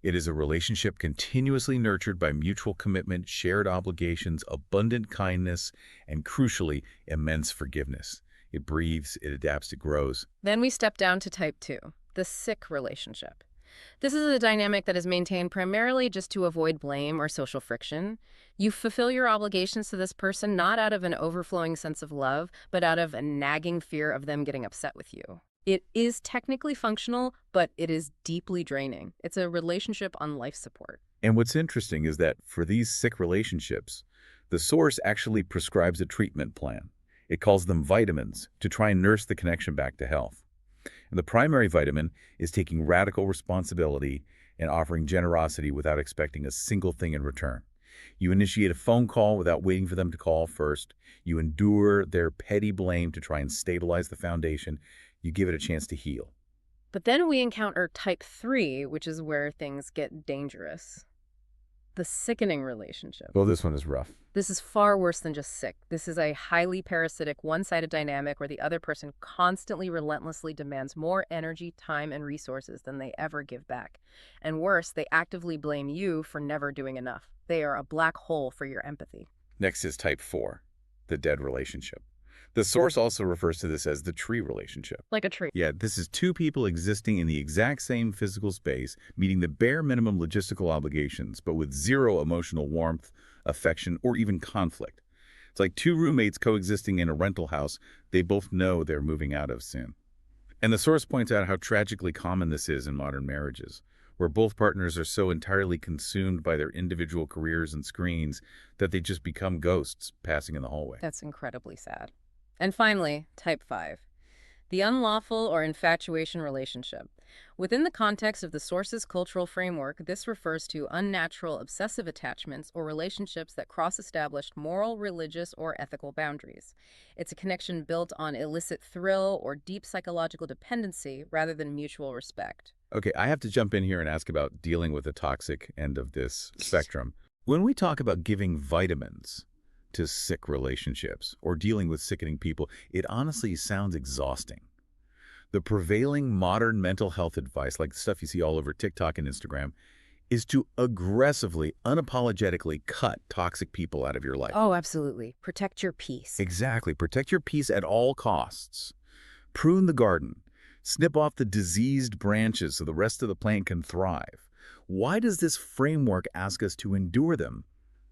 It is a relationship continuously nurtured by mutual commitment, shared obligations, abundant kindness, and crucially, immense forgiveness. It breathes, it adapts, it grows. Then we step down to type 2, the sick relationship. This is a dynamic that is maintained primarily just to avoid blame or social friction. You fulfill your obligations to this person not out of an overflowing sense of love, but out of a nagging fear of them getting upset with you. It is technically functional, but it is deeply draining. It's a relationship on life support. And what's interesting is that for these sick relationships, the Source actually prescribes a treatment plan. It calls them vitamins to try and nurse the connection back to health. And the primary vitamin is taking radical responsibility and offering generosity without expecting a single thing in return. You initiate a phone call without waiting for them to call first. You endure their petty blame to try and stabilize the foundation. You give it a chance to heal. But then we encounter type 3, which is where things get dangerous. The sickening relationship. Well, this one is rough. This is far worse than just sick. This is a highly parasitic, one-sided dynamic where the other person constantly, relentlessly demands more energy, time, and resources than they ever give back. And worse, they actively blame you for never doing enough. They are a black hole for your empathy. Next is type 4, the dead relationship. The Source also refers to this as the tree relationship. Like a tree. Yeah, this is 2 people existing in the exact same physical space, meeting the bare minimum logistical obligations, but with 0 emotional warmth, affection, or even conflict. It's like 2 roommates coexisting in a rental house. They both know they're moving out of sin. And the Source points out how tragically common this is in modern marriages, where both partners are so entirely consumed by their individual careers and screens that they just become ghosts passing in the hallway. That's incredibly sad. And finally, type 5, The unlawful or infatuation relationship. Within the context of the source's cultural framework, this refers to unnatural obsessive attachments or relationships that cross established moral, religious, or ethical boundaries. It's a connection built on illicit thrill or deep psychological dependency rather than mutual respect. Okay, I have to jump in here and ask about dealing with the toxic end of this spectrum. When we talk about giving vitamins to sick relationships or dealing with sickening people, it honestly sounds exhausting. The prevailing modern mental health advice, like the stuff you see all over TikTok and Instagram, is to aggressively, unapologetically cut toxic people out of your life. Oh, absolutely. Protect your peace. Exactly. Protect your peace at all costs. Prune the garden. Snip off the diseased branches so the rest of the plant can thrive. Why does this framework ask us to endure them?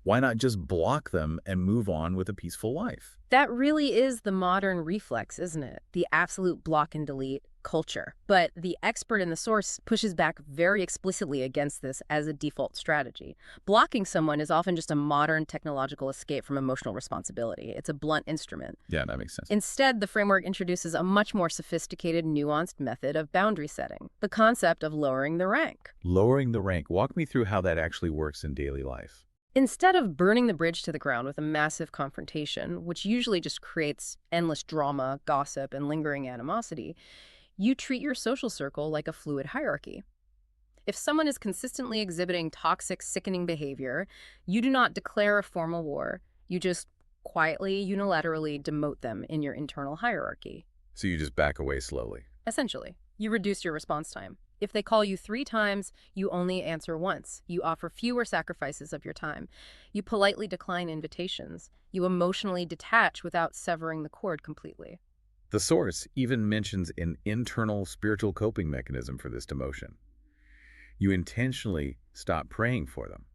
Why not just block them and move on with a peaceful life? That really is the modern reflex, isn't it? The absolute block and delete culture. But the expert in the source pushes back very explicitly against this as a default strategy. Blocking someone is often just a modern technological escape from emotional responsibility. It's a blunt instrument. Yeah, that makes sense. Instead, the framework introduces a much more sophisticated, nuanced method of boundary setting, the concept of lowering the rank. Lowering the rank. Walk me through how that actually works in daily life. Instead of burning the bridge to the ground with a massive confrontation, which usually just creates endless drama, gossip, and lingering animosity, you treat your social circle like a fluid hierarchy. If someone is consistently exhibiting toxic, sickening behavior, you do not declare a formal war. You just quietly, unilaterally demote them in your internal hierarchy. So you just back away slowly. Essentially, you reduce your response time. If they call you 3 times, you only answer once. You offer fewer sacrifices of your time. You politely decline invitations. You emotionally detach without severing the cord completely. The source even mentions an internal spiritual coping mechanism for this demotion. You intentionally stop praying for them,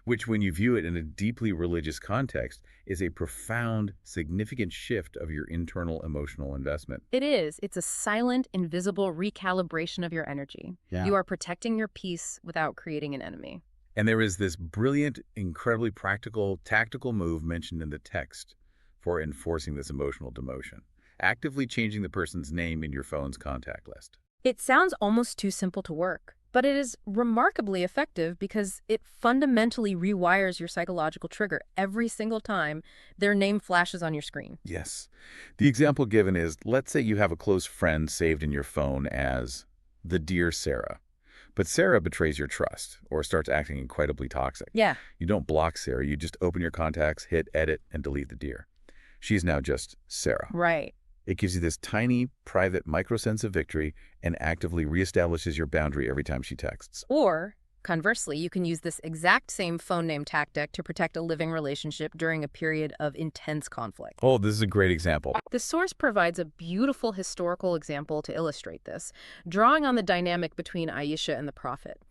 which when you view it in a deeply religious context is a profound, significant shift of your internal emotional investment. It is. It's a silent, invisible recalibration of your energy. Yeah. You are protecting your peace without creating an enemy. And there is this brilliant, incredibly practical, tactical move mentioned in the text for enforcing this emotional demotion. Actively changing the person's name in your phone's contact list. It sounds almost too simple to work, but it is remarkably effective because it fundamentally rewires your psychological trigger every single time their name flashes on your screen. Yes. The example given is, let's say you have a close friend saved in your phone as the Dear Sarah. But Sarah betrays your trust or starts acting incredibly toxic. Yeah. You don't block Sarah. You just open your contacts, hit edit, and delete the Dear. She's now just Sarah. Right. It gives you this tiny, private micro sense of victory and actively reestablishes your boundary every time she texts. Or, conversely, you can use this exact same phone name tactic to protect a living relationship during a period of intense conflict. Oh, this is a great example. The source provides a beautiful historical example to illustrate this, drawing on the dynamic between Aisha and the Prophet.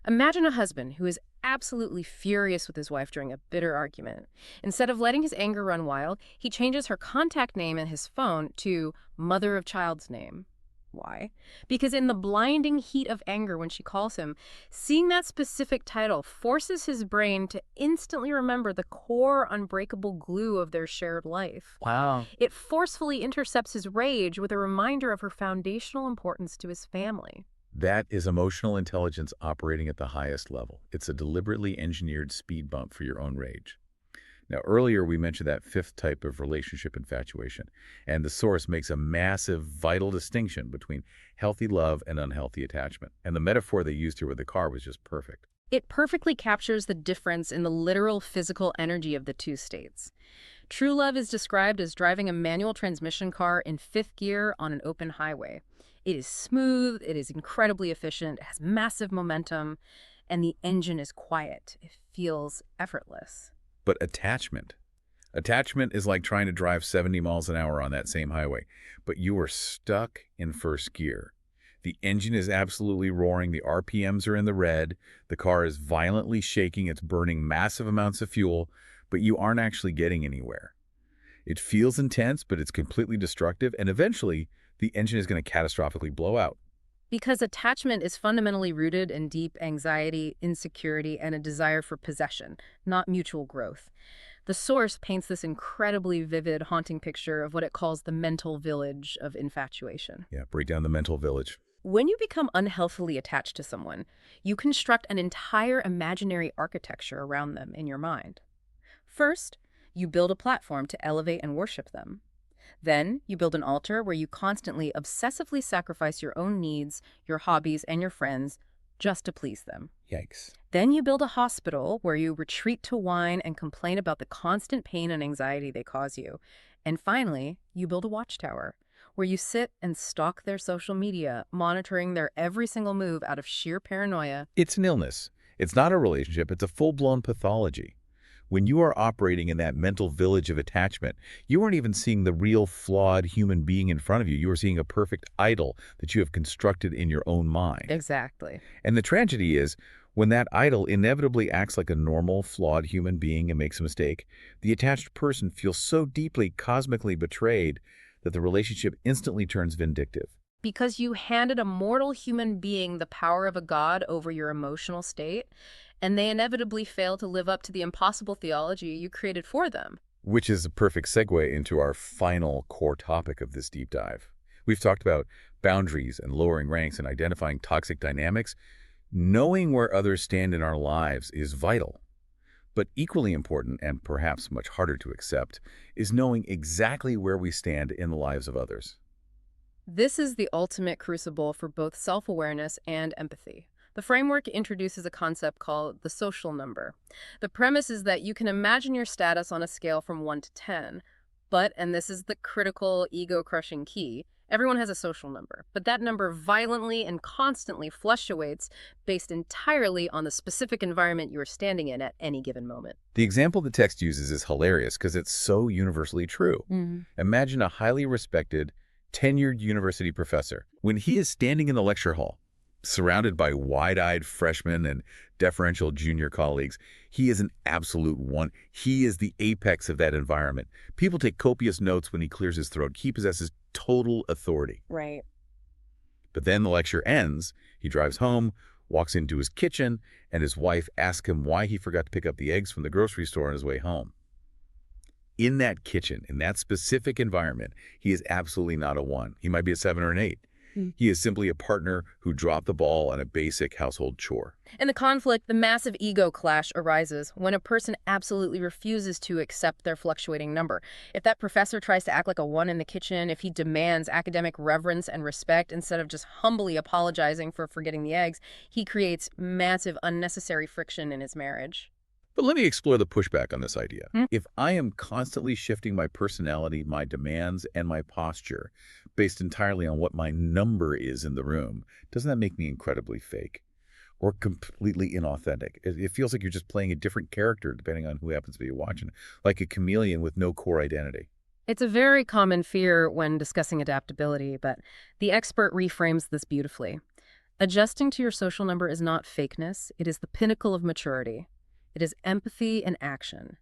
Imagine a husband who is absolutely furious with his wife during a bitter argument. Instead of letting his anger run wild, he changes her contact name in his phone to mother of child's name. Why? Because in the blinding heat of anger when she calls him, seeing that specific title forces his brain to instantly remember the core unbreakable glue of their shared life. Wow. It forcefully intercepts his rage with a reminder of her foundational importance to his family. That is emotional intelligence operating at the highest level. It's a deliberately engineered speed bump for your own rage. Now, earlier we mentioned that 5th type of relationship infatuation, and the source makes a massive, vital distinction between healthy love and unhealthy attachment. And the metaphor they used here with the car was just perfect. It perfectly captures the difference in the literal physical energy of the two states. True love is described as driving a manual transmission car in 5th gear on an open highway. It is smooth, it is incredibly efficient, it has massive momentum, and the engine is quiet. It feels effortless. But attachment is like trying to drive 70 miles an hour on that same highway, but you are stuck in 1st gear. The engine is absolutely roaring, the RPMs are in the red, the car is violently shaking, it's burning massive amounts of fuel, but you aren't actually getting anywhere. It feels intense, but it's completely destructive, and eventually, the engine is going to catastrophically blow out. Because attachment is fundamentally rooted in deep anxiety, insecurity, and a desire for possession, not mutual growth. The source paints this incredibly vivid, haunting picture of what it calls the mental village of infatuation. Yeah, break down the mental village. When you become unhealthily attached to someone, you construct an entire imaginary architecture around them in your mind. First, you build a platform to elevate and worship them. Then, you build an altar where you constantly, obsessively sacrifice your own needs, your hobbies, and your friends just to please them. Yikes. Then you build a hospital where you retreat to whine and complain about the constant pain and anxiety they cause you. And finally, you build a watchtower where you sit and stalk their social media, monitoring their every single move out of sheer paranoia. It's an illness. It's not a relationship. It's a full-blown pathology. When you are operating in that mental village of attachment, you aren't even seeing the real flawed human being in front of you. You are seeing a perfect idol that you have constructed in your own mind. Exactly. And the tragedy is, when that idol inevitably acts like a normal, flawed human being and makes a mistake, the attached person feels so deeply cosmically betrayed that the relationship instantly turns vindictive. Because you handed a mortal human being the power of a god over your emotional state, and they inevitably fail to live up to the impossible theology you created for them. Which is a perfect segue into our final core topic of this deep dive. We've talked about boundaries and lowering ranks and identifying toxic dynamics. Knowing where others stand in our lives is vital. But equally important, and perhaps much harder to accept, is knowing exactly where we stand in the lives of others. This is the ultimate crucible for both self-awareness and empathy. The framework introduces a concept called the social number. The premise is that you can imagine your status on a scale from 1 to 10, but, and this is the critical, ego-crushing key, everyone has a social number, but that number violently and constantly fluctuates based entirely on the specific environment you are standing in at any given moment. The example the text uses is hilarious because it's so universally true. Imagine a highly respected, tenured university professor. When he is standing in the lecture hall, surrounded by wide-eyed freshmen and deferential junior colleagues, he is an absolute one. He is the apex of that environment. People take copious notes when he clears his throat. He possesses total authority. Right. But then the lecture ends, he drives home, walks into his kitchen, and his wife asks him why he forgot to pick up the eggs from the grocery store on his way home. In that kitchen, in that specific environment, he is absolutely not a 1. He might be a 7 or an 8. He is simply a partner who dropped the ball on a basic household chore. In the conflict, the massive ego clash arises when a person absolutely refuses to accept their fluctuating number. If that professor tries to act like a 1 in the kitchen, if he demands academic reverence and respect instead of just humbly apologizing for forgetting the eggs, he creates massive unnecessary friction in his marriage. But let me explore the pushback on this idea. If I am constantly shifting my personality, my demands, and my posture based entirely on what my number is in the room, doesn't that make me incredibly fake or completely inauthentic? It feels like you're just playing a different character depending on who happens to be watching, like a chameleon with no core identity. It's a very common fear when discussing adaptability, but the expert reframes this beautifully. Adjusting to your social number is not fakeness, it is the pinnacle of maturity. It is empathy in action.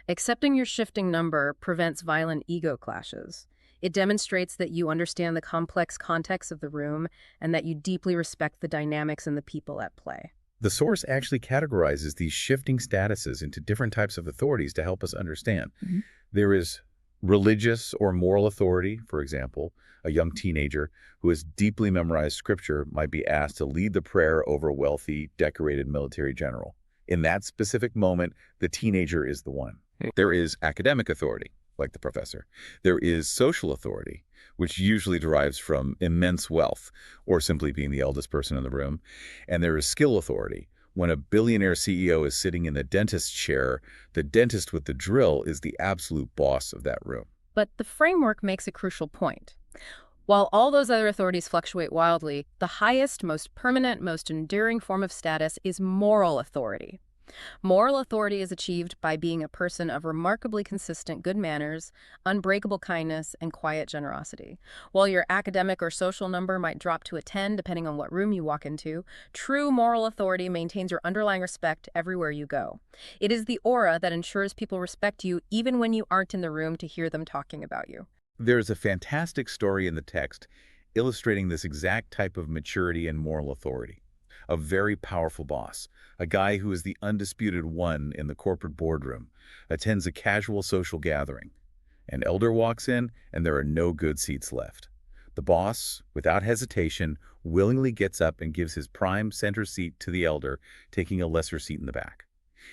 Accepting your shifting number prevents violent ego clashes. It demonstrates that you understand the complex context of the room and that you deeply respect the dynamics and the people at play. The source actually categorizes these shifting statuses into different types of authorities to help us understand. There is religious or moral authority, for example. A young teenager who has deeply memorized scripture might be asked to lead the prayer over a wealthy, decorated military general. In that specific moment, the teenager is the one. There is academic authority, like the professor. There is social authority, which usually derives from immense wealth or simply being the eldest person in the room. And there is skill authority. When a billionaire CEO is sitting in the dentist's chair, the dentist with the drill is the absolute boss of that room. But the framework makes a crucial point. While all those other authorities fluctuate wildly, the highest, most permanent, most enduring form of status is moral authority. Moral authority is achieved by being a person of remarkably consistent good manners, unbreakable kindness, and quiet generosity. While your academic or social number might drop to a 10 depending on what room you walk into, true moral authority maintains your underlying respect everywhere you go. It is the aura that ensures people respect you even when you aren't in the room to hear them talking about you. There's a fantastic story in the text illustrating this exact type of maturity and moral authority. A very powerful boss, a guy who is the undisputed one in the corporate boardroom, attends a casual social gathering. An elder walks in, and there are no good seats left. The boss, without hesitation, willingly gets up and gives his prime center seat to the elder, taking a lesser seat in the back.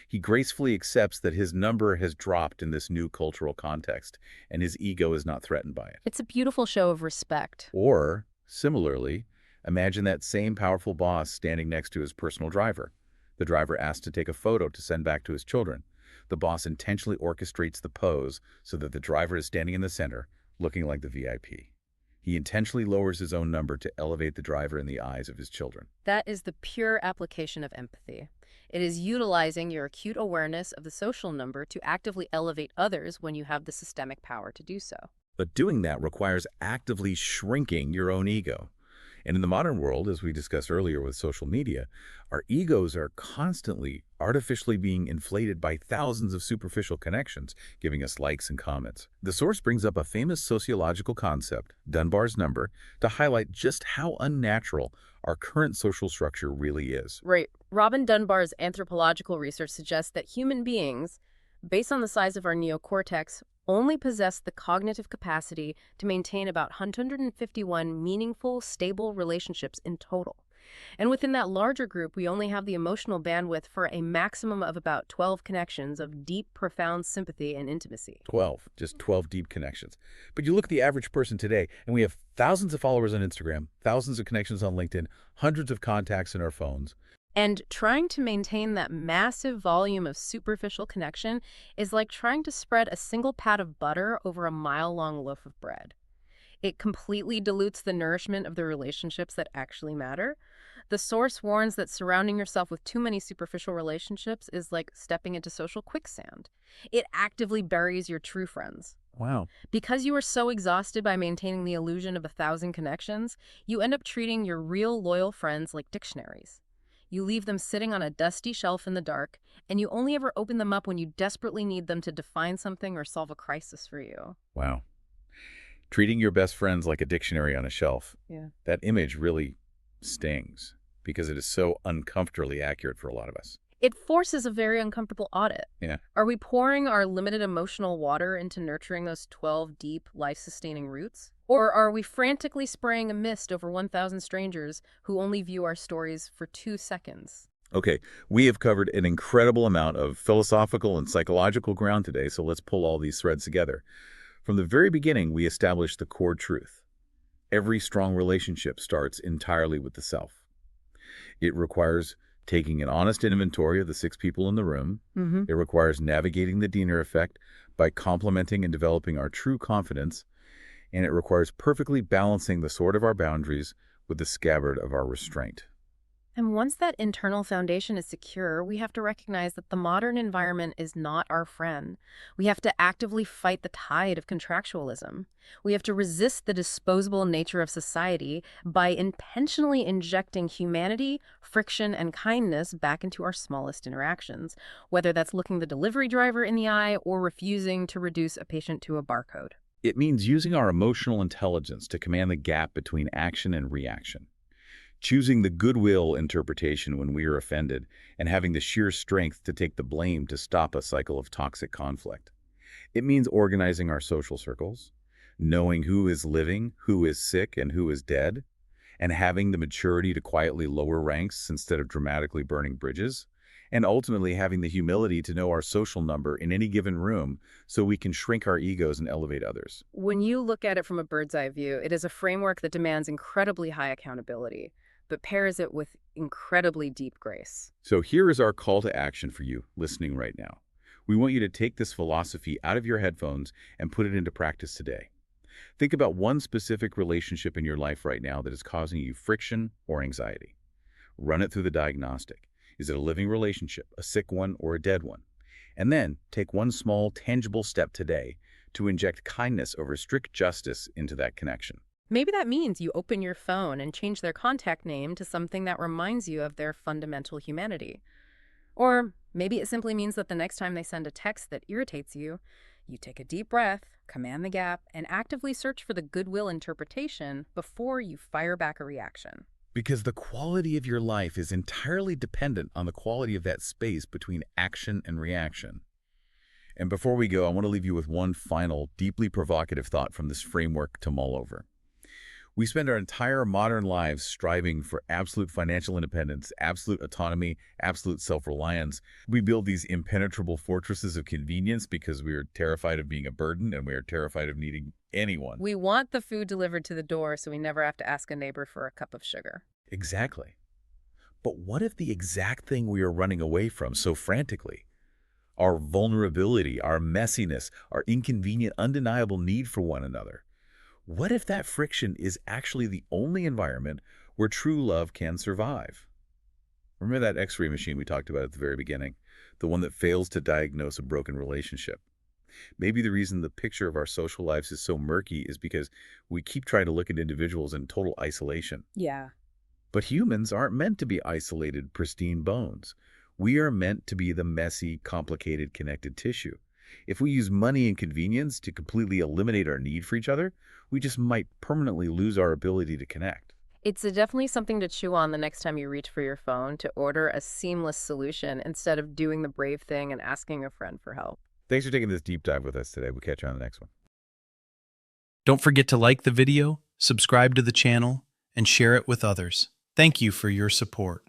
He gracefully accepts that his number has dropped in this new cultural context, and his ego is not threatened by it. It's a beautiful show of respect. Or, similarly, imagine that same powerful boss standing next to his personal driver. The driver asks to take a photo to send back to his children. The boss intentionally orchestrates the pose so that the driver is standing in the center, looking like the VIP. He intentionally lowers his own number to elevate the driver in the eyes of his children. That is the pure application of empathy. It is utilizing your acute awareness of the social number to actively elevate others when you have the systemic power to do so. But doing that requires actively shrinking your own ego. And in the modern world, as we discussed earlier with social media, our egos are constantly artificially being inflated by thousands of superficial connections, giving us likes and comments. The source brings up a famous sociological concept, Dunbar's number, to highlight just how unnatural our current social structure really is. Right. Robin Dunbar's anthropological research suggests that human beings, based on the size of our neocortex, only possess the cognitive capacity to maintain about 151 meaningful, stable relationships in total. And within that larger group, we only have the emotional bandwidth for a maximum of about 12 connections of deep, profound sympathy and intimacy. 12, just 12 deep connections. But you look at the average person today, and we have thousands of followers on Instagram, thousands of connections on LinkedIn, hundreds of contacts in our phones. And trying to maintain that massive volume of superficial connection is like trying to spread a single pat of butter over a mile-long loaf of bread. It completely dilutes the nourishment of the relationships that actually matter. The source warns that surrounding yourself with too many superficial relationships is like stepping into social quicksand. It actively buries your true friends. Wow. Because you are so exhausted by maintaining the illusion of 1,000 connections, you end up treating your real loyal friends like dictionaries. You leave them sitting on a dusty shelf in the dark, and you only ever open them up when you desperately need them to define something or solve a crisis for you. Wow. Treating your best friends like a dictionary on a shelf. Yeah. That image really stings because it is so uncomfortably accurate for a lot of us. It forces a very uncomfortable audit. Yeah. Are we pouring our limited emotional water into nurturing those 12 deep, life-sustaining roots? Or are we frantically spraying a mist over 1,000 strangers who only view our stories for 2 seconds? Okay, we have covered an incredible amount of philosophical and psychological ground today, so let's pull all these threads together. From the very beginning, we established the core truth. Every strong relationship starts entirely with the self. It requires taking an honest inventory of the 6 people in the room. It requires navigating the Diener effect by complementing and developing our true confidence. And it requires perfectly balancing the sword of our boundaries with the scabbard of our restraint. And once that internal foundation is secure, we have to recognize that the modern environment is not our friend. We have to actively fight the tide of contractualism. We have to resist the disposable nature of society by intentionally injecting humanity, friction, and kindness back into our smallest interactions, whether that's looking the delivery driver in the eye or refusing to reduce a patient to a barcode. It means using our emotional intelligence to command the gap between action and reaction. Choosing the goodwill interpretation when we are offended, and having the sheer strength to take the blame to stop a cycle of toxic conflict. It means organizing our social circles, knowing who is living, who is sick, and who is dead, and having the maturity to quietly lower ranks instead of dramatically burning bridges, and ultimately having the humility to know our social number in any given room so we can shrink our egos and elevate others. When you look at it from a bird's eye view, it is a framework that demands incredibly high accountability, but pairs it with incredibly deep grace. So here is our call to action for you listening right now. We want you to take this philosophy out of your headphones and put it into practice today. Think about one specific relationship in your life right now that is causing you friction or anxiety. Run it through the diagnostic. Is it a living relationship, a sick one, or a dead one? And then take one small, tangible step today to inject kindness over strict justice into that connection. Maybe that means you open your phone and change their contact name to something that reminds you of their fundamental humanity. Or maybe it simply means that the next time they send a text that irritates you, You take a deep breath, command the gap, and actively search for the goodwill interpretation before you fire back a reaction. Because the quality of your life is entirely dependent on the quality of that space between action and reaction. And before we go, I want to leave you with one final, deeply provocative thought from this framework to mull over. We spend our entire modern lives striving for absolute financial independence, absolute autonomy, absolute self-reliance. We build these impenetrable fortresses of convenience because we are terrified of being a burden and we are terrified of needing anyone. We want the food delivered to the door so we never have to ask a neighbor for a cup of sugar. Exactly. But what if the exact thing we are running away from so frantically, our vulnerability, our messiness, our inconvenient, undeniable need for one another, what if that friction is actually the only environment where true love can survive? Remember that X-ray machine we talked about at the very beginning? The one that fails to diagnose a broken relationship. Maybe the reason the picture of our social lives is so murky is because we keep trying to look at individuals in total isolation. Yeah. But humans aren't meant to be isolated, pristine bones. We are meant to be the messy, complicated, connected tissue. If we use money and convenience to completely eliminate our need for each other, we just might permanently lose our ability to connect. It's definitely something to chew on the next time you reach for your phone to order a seamless solution instead of doing the brave thing and asking a friend for help. Thanks for taking this deep dive with us today. We'll catch you on the next one. Don't forget to like the video, subscribe to the channel, and share it with others. Thank you for your support.